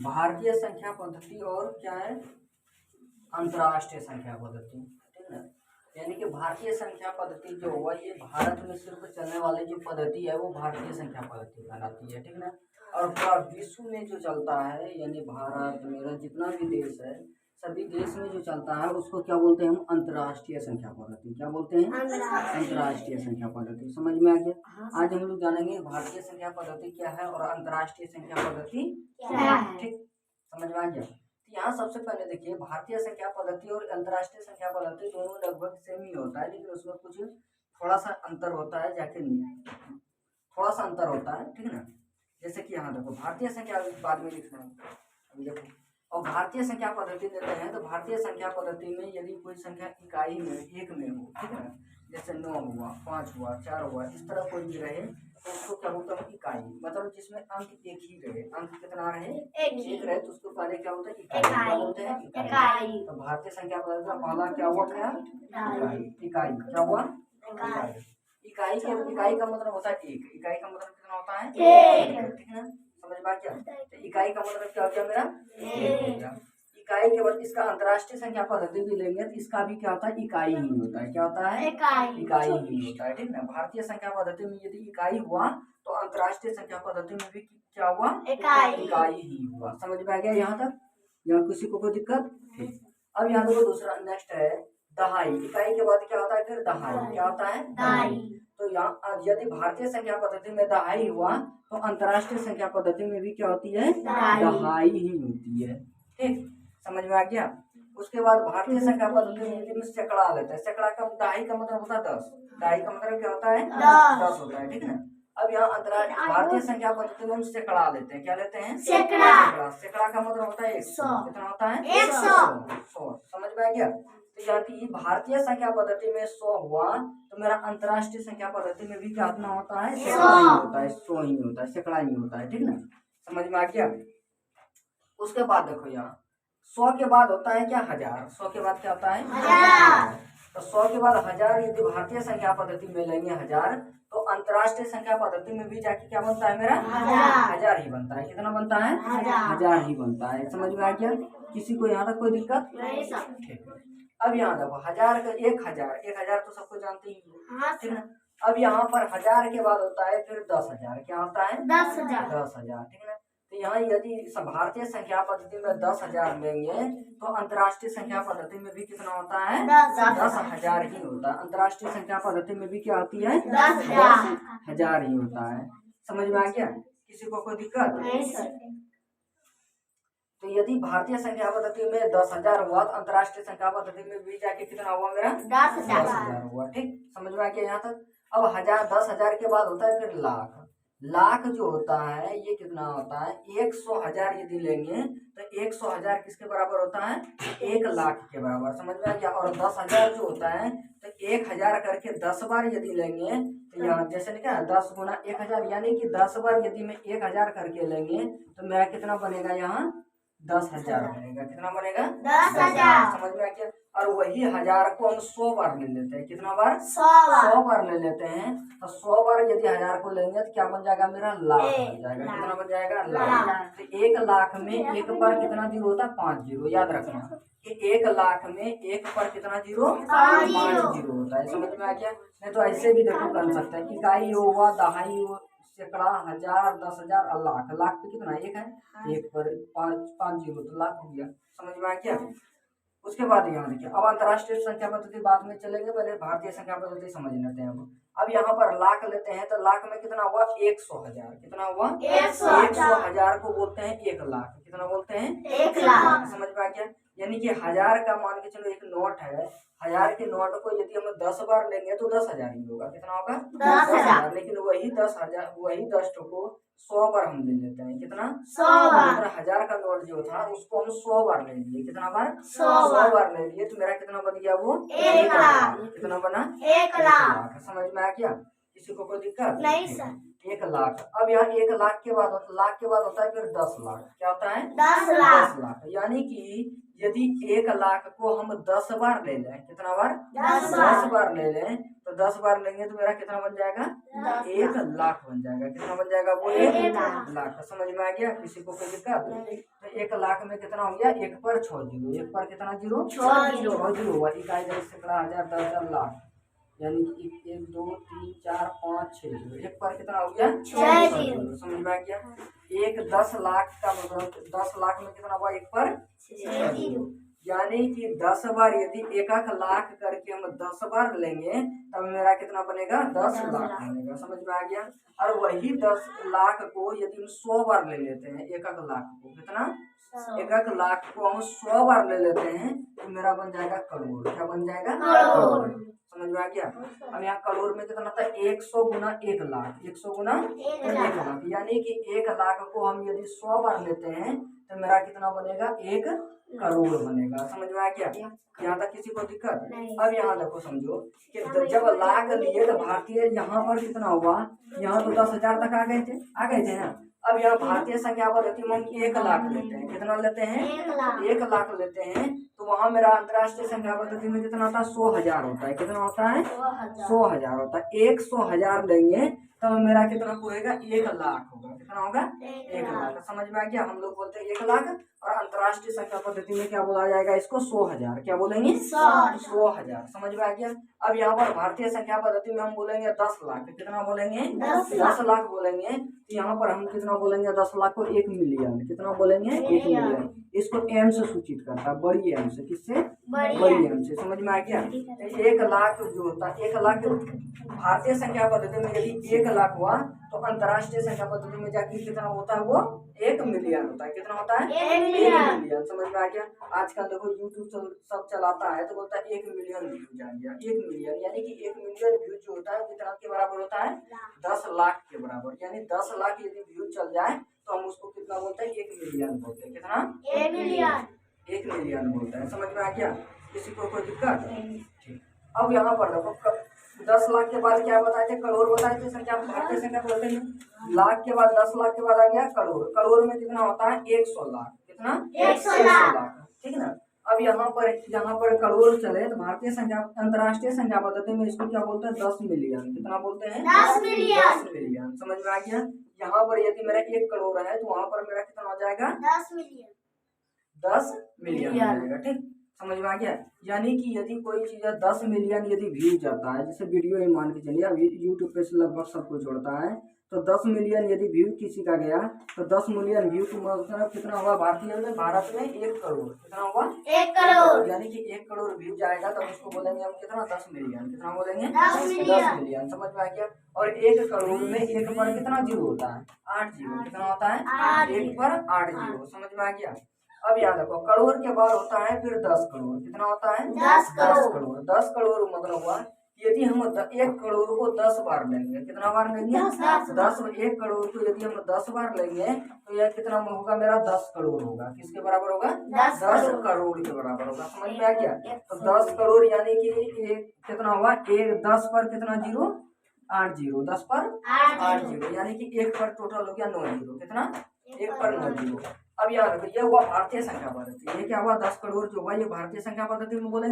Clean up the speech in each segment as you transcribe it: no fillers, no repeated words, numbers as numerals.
भारतीय संख्या पद्धति और क्या है, अंतर्राष्ट्रीय संख्या पद्धति, ठीक है। यानी कि भारतीय संख्या पद्धति जो हुआ ये भारत में सिर्फ चलने वाली जो पद्धति है वो भारतीय संख्या पद्धति कहलाती है, ठीक ना। और पूरा विश्व में जो चलता है यानी भारत मेरा जितना भी देश है सभी देश में जो चलता है उसको क्या बोलते हैं हम, अंतर्राष्ट्रीय संख्या पद्धति। क्या बोलते हैं, अंतर्राष्ट्रीय संख्या पद्धति। समझ में आ गया। आज हम लोग जानेंगे भारतीय संख्या पद्धति क्या है और अंतर्राष्ट्रीय संख्या पद्धति क्या है, ठीक। समझ में आ गया। यहाँ सबसे पहले देखिए भारतीय संख्या पद्धति और अंतर्राष्ट्रीय संख्या पद्धति दोनों लगभग सेम ही होता है, लेकिन उसमें कुछ थोड़ा सा अंतर होता है, जाके नहीं थोड़ा सा अंतर होता है, ठीक है ना। जैसे कि यहाँ देखो भारतीय संख्या बाद में लिखना है, अभी देखो। और भारतीय संख्या पद्धति देते हैं तो भारतीय संख्या पद्धति में यदि कोई संख्या इकाई में एक में हो, ठीक है, जैसे 9 हुआ, 5 हुआ, 4 हुआ, इस तरह कोई भी रहे तो उसको क्या बोलते हैं, इकाई। मतलब जिसमें अंक एक ही रहे, अंक कितना रहे, एक रहे, तो उसको पहले क्या होता है, इकाई। क्या बोलते हैं, इकाई। तो भारतीय संख्या पद्धति का पहला क्या हुआ, क्या इकाई। इकाई क्या हुआ, इकाई। इकाई का मतलब होता है एक। इकाई का मतलब कितना होता है, एक, ठीक है ना। समझ में आ गया। तो इकाई का मतलब क्या हो गया मेरा, एक हो गया। इकाई के बाद इसका अंतर्राष्ट्रीय संख्या पद्धति भी लेंगे तो इसका भी क्या होता है, इकाई ही होता है। क्या होता है, इकाई ही होता है, ठीक है। भारतीय संख्या पद्धति में यदि इकाई हुआ तो अंतर्राष्ट्रीय संख्या पद्धति में भी क्या हुआ, इकाई ही हुआ। समझ में आ गया यहाँ तक, यहाँ किसी को कोई दिक्कत, ठीक। अब यहाँ देखो दूसरा नेक्स्ट है दहाई। इकाई के बाद क्या होता है फिर दहाई। क्या होता है, दहाई। तो यहाँ यदि भारतीय संख्या पद्धति में दहाई हुआ तो अंतर्राष्ट्रीय संख्या पद्धति में भी क्या होती है, दहाई ही होती है, ठीक। समझ में आ गया। उसके बाद भारतीय संख्या पद्धति में सैकड़ा लेते हैं। सैकड़ा का दहाई का मतलब होता है 10। दहाई का मतलब क्या होता है, 10 होता है, ठीक है। अब यहाँ अंतर्राष्ट्रीय भारतीय संख्या पद्धति में हम सैकड़ा लेते हैं। क्या लेते हैं, सैकड़ा। सैकड़ा का मतलब होता है 100। कितना होता है, 100। समझ में आ गया। तो यदि भारतीय संख्या पद्धति में 100 हुआ तो मेरा अंतर्राष्ट्रीय संख्या पद्धति में भी क्या होता है, सैकड़ा ही होता है, 100 ही होता है, सैकड़ा ही होता है, ठीक ना। समझ में आ गया। उसके बाद देखो यहाँ 100 के बाद होता है क्या, 1000। 100 के बाद क्या होता है, 1000। तो 100 के बाद 1000 यदि भारतीय संख्या पद्धति में लेंगे 1000 तो अंतर्राष्ट्रीय संख्या पद्धति में भी जाके क्या बनता है मेरा, 1000 ही बनता है। कितना बनता है, 1000 ही बनता है। समझ में आ गया। किसी को यहाँ तक कोई दिक्कत नहीं, ठीक है। अब यहाँ देखो 1000 का 1000 तो सबको जानते ही है, ठीक है। अब यहाँ पर 1000 के बाद होता है फिर 10,000। क्या होता है, 10,000, ठीक है। तो यहाँ यदि भारतीय संख्या पद्धति में 10,000 लेंगे तो अंतर्राष्ट्रीय संख्या पद्धति में भी कितना होता है, 10,000 ही होता है। अंतर्राष्ट्रीय संख्या पद्धति में भी क्या होती है, 10,000 ही होता है। समझ में आ गया। किसी को कोई दिक्कत नहीं। तो यदि भारतीय संख्या पद्धति में 10,000 हुआ तो अंतर्राष्ट्रीय संख्या पद्धति में भी जाके कितना हुआ मेरा, 10,000 हुआ, ठीक। समझ में आ गया यहाँ तक। अब 10,000 के बाद होता है फिर लाख। लाख जो होता है ये कितना होता है, 100,000 यदि लेंगे तो 100,000 किसके बराबर होता है, 1 लाख के बराबर। समझ में आ गया। और 10,000 जो होता है तो 1,000 करके 10 बार यदि लेंगे तो यहाँ जैसे लिखा है 10 गुना 1,000, यानी कि 10 बार यदि मैं 1,000 करके लेंगे तो मेरा कितना बनेगा यहाँ, 10,000 बनेगा। कितना बनेगा, 10,000। समझ में आ गया। और वही 1000 को हम 100 बार ले लेते हैं। कितना बार, 100 बार ले लेते हैं। तो 100 बार यदि 1000 को लेंगे तो क्या बन जाएगा मेरा, लाख बन जाएगा। कितना बन जाएगा, लाख। तो 1 लाख में एक पर कितना जीरो होता है, 5 जीरो। याद रखना कि 1 लाख में एक पर कितना जीरो, 5 जीरो होता है। समझ में आ गया। नहीं तो ऐसे भी देखो कर सकते हैं, इकाई हुआ, दहाई हुआ, सैकड़ा, 1000, 10,000 और लाख। लाख पे कितना एक है, एक पर 5 जीरो तो लाख हो गया। समझ में आ गया। उसके बाद यहाँ देखिए अब अंतर्राष्ट्रीय संख्या पद्धति बाद में चलेंगे, पहले भारतीय संख्या पद्धति समझ लेते हैं। अब यहाँ पर लाख लेते हैं तो लाख में कितना हुआ, 100,000। कितना हुआ, 100,000 को बोलते हैं 1 लाख। कितना बोलते हैं, 1 लाख। समझ में आ गया। यानी कि 1000 का मान के चलो एक नोट है, 1000 के नोट को यदि हम 10 बार लेंगे तो 10,000 ही होगा। कितना होगा, 10,000। लेकिन वही 10,000 वही 10 को 100 बार हम ले लेते हैं। कितना, 100 बार। 1000 का नोट जो था उसको हम 100 बार ले लिए। कितना बार, 100 बार ले लिए। तो मेरा कितना बन गया, वो 1 लाख। कितना बना, 1 लाख। समझ में आ गया। किसी को कोई दिक्कत नहीं सर। 1 लाख। अब यहाँ 1 लाख के बाद होता है फिर 10 लाख। क्या होता है? 10 लाख। 10 लाख। यानी कि यदि 1 लाख को हम 10 बार ले लें, कितना बार? 10 बार ले लें, तो 10 बार लेंगे तो मेरा कितना बन जाएगा? 1 लाख बन जाएगा। कितना बन जाएगा? वो 1 लाख। समझ में आ गया? किसी को कोई दिक्कत? तो 1 लाख में कितना हो गया? 1 पर 6 जीरो। 1 पर कितना जीरो? 6 जीरो हुआ। इकाई दर सैकड़ा हजार 10,000 लाख, यानी कि 1 2 3 4 5 6 जीरो। 1 पर कितना हो गया? 6 जीरो। समझ में आ गया? 10 लाख का मतलब 10 लाख में कितना हुआ? 1 पर 6 जीरो। यानी कि 10 बार यदि 1 लाख करके हम 10 बार लेंगे तब मेरा कितना बनेगा? 10 लाख बनेगा। समझ में आ गया? और वही 10 लाख को यदि हम 100 बार ले लेते हैं, 1 लाख को कितना? 1 लाख को हम 100 बार ले लेते हैं तो मेरा बन जाएगा करोड़। क्या बन जाएगा? करोड़। समझ में आ गया? अब यहाँ करोड़ में कितना था? 100 गुना 1 लाख। 100 गुना 1 लाख, यानी कि 1 लाख को हम यदि 100 बार लेते हैं तो मेरा कितना बनेगा? 1 करोड़ बनेगा। समझ में आ गया? यहाँ तक किसी को दिक्कत? अब यहाँ देखो, समझो कि जब लाख लिए तो भारतीय यहाँ पर कितना हुआ? यहाँ तो 10,000 तक आ गए थे ना। अब यहाँ भारतीय संख्या पद्धति में हम 1 लाख लेते हैं। कितना लेते हैं? 1 लाख लेते हैं। तो वहाँ मेरा अंतर्राष्ट्रीय संख्या पद्धति में कितना होता है? 100,000 होता है। कितना होता है? 100,000 होता है। 100,000 लेंगे तो मेरा कितना होगा? 1 लाख होगा। कितना होगा? 1 लाख। समझ में आ गया? हम लोग बोलते हैं 1 लाख, और अंतर्राष्ट्रीय संख्या पद्धति में क्या बोला जाएगा? इसको 100,000। क्या बोलेंगे? 100,000। समझ में आ गया? अब यहाँ पर भारतीय संख्या पद्धति में हम बोलेंगे 10 लाख। कितना बोलेंगे? 10 लाख बोलेंगे। तो यहाँ पर हम कितना बोलेंगे? 10 लाख को 1 मिलियन। कितना बोलेंगे? 1 मिलियन। इसको एम से सूचित करता है, बड़ी एम से। किससे? बड़ी एम से। समझ में आ गया? 1 लाख जो होता है, 1 लाख भारतीय संख्या पद्धति में यदि 1 लाख हुआ तो अंतर्राष्ट्रीय संख्या पद्धति में जाके कितना होता है? वो 1 मिलियन होता है। कितना होता है? 1 मिलियन। समझ में आ गया? आजकल देखो यूट्यूब सब चलाता है तो बोलता है 1 मिलियन व्यूज आ गया। 1 मिलियन यानी कि 1 मिलियन व्यूज जो होता है कितना के बराबर होता है? 10 लाख के बराबर। यानी 10 लाख यदि व्यूज चल जाए तो हम उसको कितना बोलते हैं? 1 मिलियन बोलते हैं। कितना? 1 मिलियन। 1 मिलियन बोलते हैं। समझ में आ गया? किसी को कोई दिक्कत? ठीक। अब यहाँ पर देखो 10 लाख के बाद क्या बताए थे? करोड़ बताए थे। संख्या भारतीय संख्या बोलते हैं। लाख के बाद 10 लाख के बाद आ गया करोड़। करोड़ में कितना होता है? 100 लाख। कितना? 100 लाख। ठीक ना? अब यहाँ पर करोड़ चले तो भारतीय संख्या अंतर्राष्ट्रीय संख्या पद्धति में इसको क्या बोलते हैं? 10 मिलियन। कितना बोलते हैं? 10 मिलियन। 10 मिलियन। समझ में आ गया? यहाँ पर यदि मेरा 1 करोड़ है तो वहाँ पर मेरा कितना हो जाएगा? 10 मिलियन। 10 मिलियन हो जाएगा। ठीक, समझ में आ गया? यानी कि यदि कोई चीज 10 मिलियन यदि व्यू जाता है, जैसे वीडियो ही मान के चलिए, अभी यूट्यूब पे से लगभग सब कुछ जोड़ता है, तो 10 मिलियन यदि व्यू किसी का गया तो 10 मिलियन व्यू का मतलब कितना हुआ? भारत में 1 करोड़। कितना हुआ? 1 करोड़। यानी कि 1 करोड़ व्यू जाएगा तब उसको बोलेंगे हम कितना? 10 मिलियन। कितना बोलेंगे? 10 मिलियन। समझ में आ गया? और 1 करोड़ में 1 पर कितना जीरो होता है? 8 जीरो। कितना होता है? 1 पर 8 जीरो। समझ में आ गया? अब याद रखो, करोड़ के बाद होता है फिर 10 करोड़। कितना होता है? 10 करोड़। 10 करोड़ मतलब हुआ यदि हम 1 करोड़ को 10 बार लेंगे। कितना बार लेंगे? 10। 1 करोड़ को यदि हम 10 बार लेंगे तो यह कितना होगा? मेरा 10 करोड़ होगा। किसके बराबर होगा? 10 करोड़ के बराबर होगा। समझ में आ गया? तो 10 करोड़ यानी कि कितना हुआ? 10 पर कितना जीरो? 8 जीरो। 10 पर 8 जीरो, यानी कि 1 पर टोटल हो गया 9 जीरो। कितना? 1 पर 9 जीरो। अब याद रखो, यह हुआ भारतीय संख्या पद्धति। ये क्या हुआ? 10 करोड़ जो हुआ ये भारतीय संख्या पद्धति में बोले,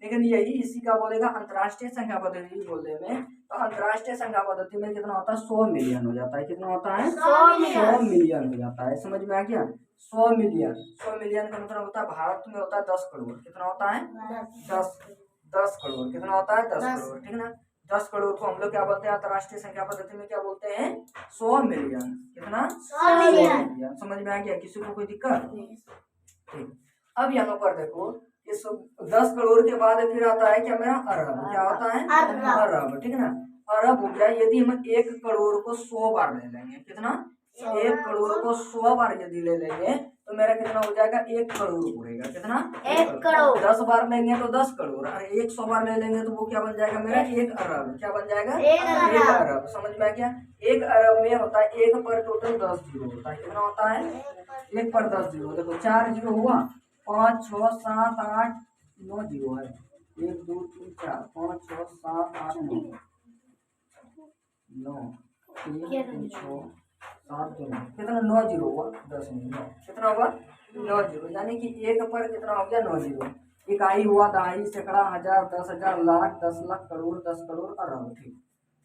लेकिन यही इसी का बोलेगा अंतर्राष्ट्रीय संख्या पद्धति बोलने में। तो अंतर्राष्ट्रीय संख्या पद्धति में कितना होता है? 100 मिलियन हो जाता है। कितना होता है? 100 मिलियन हो जाता है। समझ में आ गया? 100 मिलियन। 100 मिलियन का मतलब होता है भारत में होता है 10 करोड़। कितना होता है? 10 करोड़। कितना होता है? 10 करोड़। ठीक ना? 10 करोड़ को हम लोग क्या बोलते हैं? अंतर्राष्ट्रीय संख्या पद्धति में क्या बोलते हैं? 100 मिलियन। कितना? 100 मिलियन। समझ में आ गया? किसी को कोई दिक्कत? ठीक। अब यहाँ पर देखो, इस 10 करोड़ के बाद फिर आता है क्या मेरा? अरब। क्या होता है? अरब। ठीक ना? अरब हो गया यदि हम 1 करोड़ को 100 बार ले लेंगे। कितना? 1 करोड़ को 100 बार यदि ले लेंगे तो मेरा कितना हो जाएगा? 1 करोड़ होगा। कितना? 1 करोड़। 10 बार लेंगे तो 10 करोड़, 100 बार ले लेंगे तो वो क्या बन जाएगा मेरा? 1 अरब। क्या बन जाएगा? 1 अरब। समझ में आ गया? 1 अरब में होता है 1 पर टोटल 10 जीरो होता है। कितना होता है? 1 पर 10 जीरो। देखो 4 जीरो हुआ, 5 6 7 8 9 जीरो है। 1 2 3 4 5 6 7 8 9 9 3 6 7 2 9 कितना 9 जीरो हुआ 10 में 9 कितना हुआ 9 जीरो यानी कि एक पर कितना हो गया 9 जीरो। इकाई हुआ दहाई सैकड़ा हजार 10,000 लाख 10 लाख करोड़ 10 करोड़ अरब। ठीक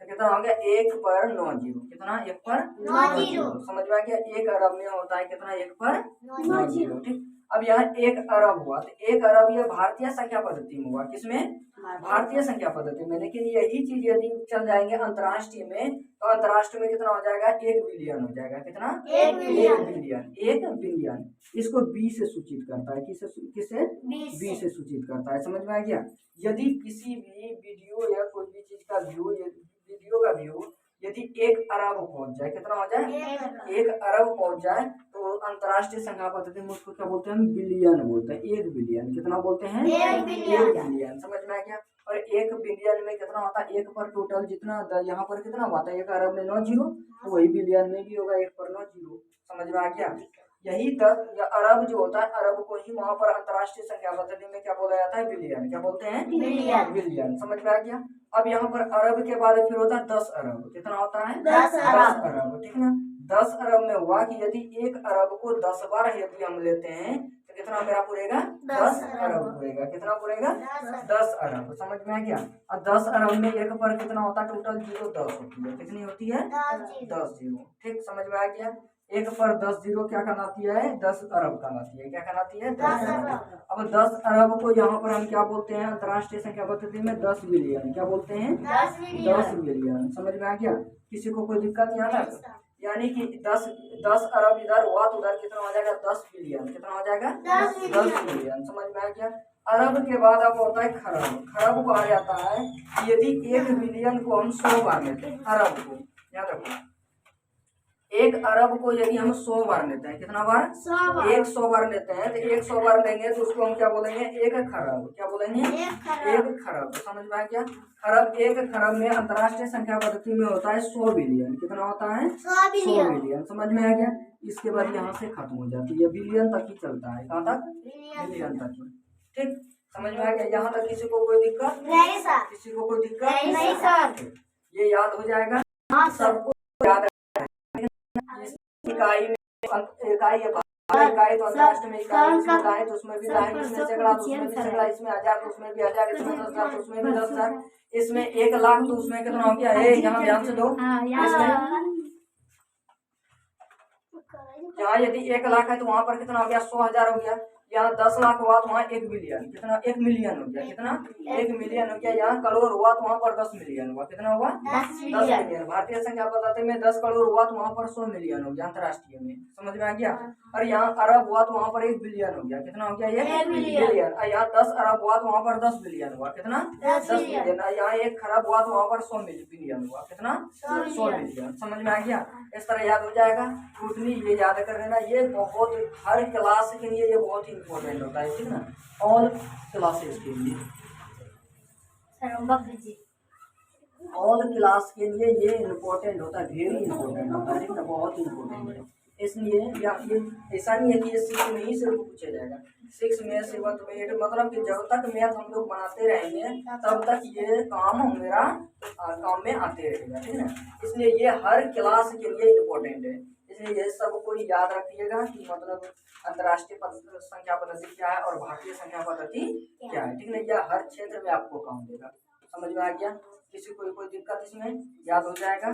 तो कितना हो गया एक पर 9 जीरो कितना एक पर 9 जीरो। समझ में आ गया। एक अरब में होता है कितना एक पर 9 जीरो। ठीक अब यहाँ एक अरब हुआ तो एक अरब ये भारतीय संख्या पद्धति में हुआ किसमें भारतीय संख्या पद्धति में। लेकिन यही चीज यदि चल जाएंगे अंतर्राष्ट्रीय में तो अंतर्राष्ट्रीय में कितना हो जाएगा 1 बिलियन हो जाएगा कितना 1 बिलियन। 1 बिलियन इसको बी से सूचित करता है किसे बी से सूचित करता है। समझ में आ गया। यदि किसी भी वीडियो या कोई भी चीज का व्यू वीडियो का व्यू यदि 1 अरब पहुंच जाए कितना हो जाए 1 अरब पहुंच जाए तो अंतर्राष्ट्रीय संख्या पद्धति में उसको क्या बोलते हैं बिलियन बोलते हैं। 1 बिलियन कितना बोलते हैं 1 बिलियन। 1 बिलियन समझ में आ गया। और 1 बिलियन में कितना होता है एक पर टोटल जितना यहाँ पर कितना हुआ था 1 अरब में 9 जीरो तो वही बिलियन में भी होगा 1 पर 9 जीरो। समझ में आ गया। यही तक या अरब जो होता है अरब को ही वहाँ पर अंतर्राष्ट्रीय संख्या पद्धति में क्या बोला जाता है बिलियन। क्या बोलते हैं बिलियन। समझ में आ गया। अब यहाँ पर अरब के बाद फिर होता है 10 अरब कितना होता है 10 अरब। 10 अरब। ठीक है ना 10 अरब में हुआ कि यदि 1 अरब को 10 बार यदि हम लेते हैं तो कितना मेरा पूरेगा 10 अरब पूरेगा कितना पूरेगा 10 अरब। समझ में आ गया। अब 10 अरब में एक पर कितना होता है टोटल जीरो 10 होती है कितनी होती है 10 जीरो। ठीक समझ में आ गया। एक पर 10 जीरो क्या कहलाती है 10 अरब कहलाती है। क्या कहलाती है 10 अरब। अब 10 अरब को यहाँ पर हम क्या बोलते हैं अंतर्राष्ट्रीय संख्या पद्धति में 10 बिलियन। क्या बोलते हैं 10 बिलियन। समझ में आ गया। किसी को कोई दिक्कत यहाँ तक यानी कि 10 अरब इधर हुआ तो उधर कितना हो जाएगा 10 बिलियन कितना हो जाएगा 10 बिलियन। समझ में आ गया। अरब के बाद अब होता है खरब। खरब कहा जाता है यदि 1 बिलियन को हम 100 बार लेते हैं अरब को याद रखो 1 अरब को यदि हम 100 बार लेते हैं कितना बार 100 बार लेते हैं तो 100 बार लेंगे तो उसको हम क्या बोलेंगे 1 खरब। क्या बोलेंगे 1 खरब। समझ में आ गया। खरब 1 खरब में अंतर्राष्ट्रीय संख्या पद्धति में होता है 100 बिलियन कितना होता है 100 बिलियन। समझ में आ गया। इसके बाद यहाँ से खत्म हो जाती है बिलियन तक ही चलता है कहाँ तक बिलियन तक ही। ठीक समझ में आ गया। यहाँ तक किसी को कोई दिक्कत नहीं सर। किसी को कोई दिक्कत नहीं सर। ये याद हो जाएगा सबको याद इकाई में इकाई है इकाई तो अंतर्राष्ट्रीय में इकाई तो उसमें भी दहाई इसमें सैकड़ा तो उसमें भी सैकड़ा इसमें हजार तो उसमें भी हजार इसमें 10,000 तो उसमें भी 10,000 इसमें 1 लाख तो उसमें कितना हो गया है यहाँ ध्यान से दो इसमें यहाँ यदि 1 लाख है तो वहाँ पर कितना हो गया 100,000 हो गया। यहाँ 10 लाख हुआ तो वहाँ 1 बिलियन कितना 1 मिलियन हो गया कितना 1 मिलियन हो गया। यहाँ करोड़ हुआ तो वहाँ पर 10 मिलियन हुआ कितना हुआ 10 मिलियन। भारतीय संख्या पद्धति में 10 करोड़ हुआ तो वहाँ पर 100 मिलियन हो गया अंतर्राष्ट्रीय में। समझ में आ गया। और यहाँ अरब हुआ तो वहाँ पर 1 बिलियन हो गया कितना हो गया 1 बिलियन। और यहाँ 10 अरब हुआ तो वहाँ पर 10 बिलियन हुआ कितना 10 बिलियन। और यहाँ 1 खरब हुआ तो वहाँ पर 100 बिलियन हुआ कितना 100 बिलियन। समझ में आ गया। इस तरह याद हो जाएगा। टोटली ये याद कर लेना। ये बहुत हर क्लास के लिए ये बहुत ही इम्पोर्टेंट होता है। ठीक ना ऑल क्लासेस के लिए ऑल क्लास के लिए ये इम्पोर्टेंट होता है वेरी इम्पोर्टेंट होता है। ठीक ना बहुत इम्पोर्टेंट है। इसलिए या ये ऐसा नहीं है कि ये 6 में ही सिर्फ पूछा जाएगा 6 में 7 में 8 मतलब कि जब तक मैथ हम लोग बनाते रहेंगे तब तक ये काम मेरा काम में आते रहेगा। ठीक है। इसलिए ये हर क्लास के लिए इम्पोर्टेंट है। इसलिए ये सब को याद रखिएगा कि मतलब अंतर्राष्ट्रीय संख्या पद्धति क्या है और भारतीय संख्या पद्धति क्या है। ठीक है। यह हर क्षेत्र में आपको काम देगा। समझ में आ गया। किसी को कोई दिक्कत इसमें याद हो जाएगा।